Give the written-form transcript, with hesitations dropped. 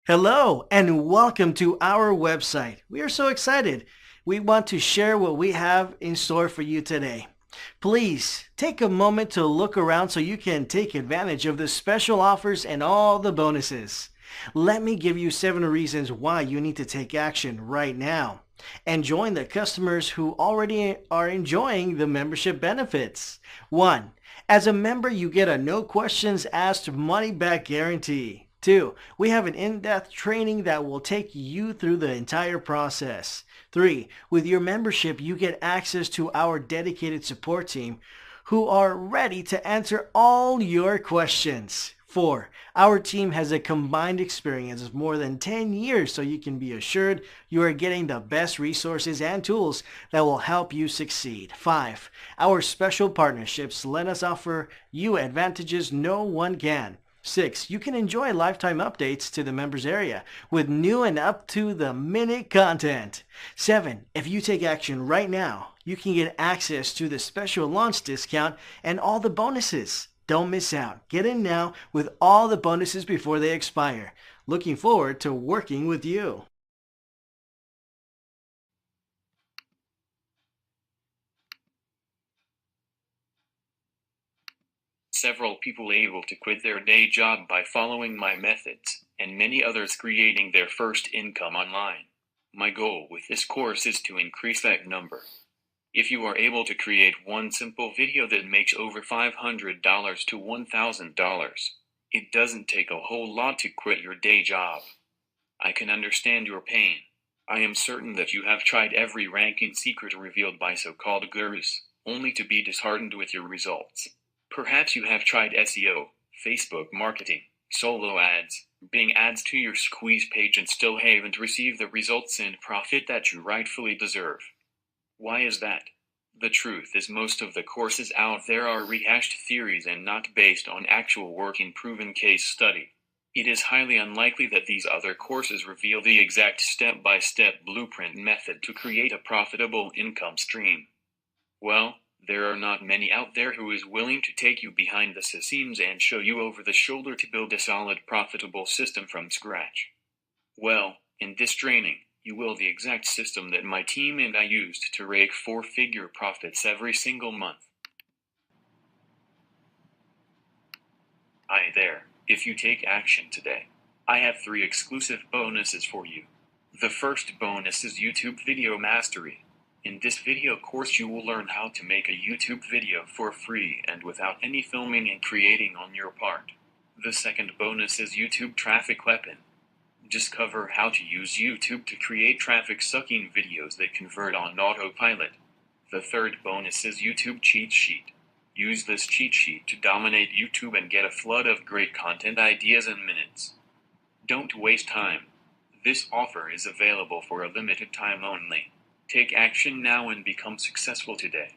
Hello and welcome to our website. We are so excited. We want to share what we have in store for you today. Please take a moment to look around so you can take advantage of the special offers and all the bonuses. Let me give you 7 reasons why you need to take action right now and join the customers who already are enjoying the membership benefits. 1. As a member, you get a no questions asked money back guarantee. 2. We have an in-depth training that will take you through the entire process. 3. With your membership, you get access to our dedicated support team who are ready to answer all your questions. 4. Our team has a combined experience of more than 10 years, so you can be assured you are getting the best resources and tools that will help you succeed. 5. Our special partnerships let us offer you advantages no one can. 6. You can enjoy lifetime updates to the members area with new and up-to-the-minute content. 7. If you take action right now, you can get access to the special launch discount and all the bonuses. Don't miss out. Get in now with all the bonuses before they expire. Looking forward to working with you. Several people able to quit their day job by following my methods, and many others creating their first income online. My goal with this course is to increase that number. If you are able to create one simple video that makes over $500 to $1,000, it doesn't take a whole lot to quit your day job. I can understand your pain. I am certain that you have tried every ranking secret revealed by so-called gurus, only to be disheartened with your results. Perhaps you have tried SEO, Facebook marketing, solo ads, Bing ads to your squeeze page and still haven't received the results and profit that you rightfully deserve. Why is that? The truth is most of the courses out there are rehashed theories and not based on actual working proven case study. It is highly unlikely that these other courses reveal the exact step-by-step blueprint method to create a profitable income stream. Well, there are not many out there who is willing to take you behind the scenes and show you over the shoulder to build a solid profitable system from scratch. Well, in this training, you will the exact system that my team and I used to rake 4-figure profits every single month. Hi there, if you take action today, I have 3 exclusive bonuses for you. The first bonus is YouTube Video Mastery. In this video course you will learn how to make a YouTube video for free and without any filming and creating on your part. The second bonus is YouTube Traffic Weapon. Discover how to use YouTube to create traffic-sucking videos that convert on autopilot. The third bonus is YouTube Cheat Sheet. Use this cheat sheet to dominate YouTube and get a flood of great content ideas in minutes. Don't waste time. This offer is available for a limited time only. Take action now and become successful today.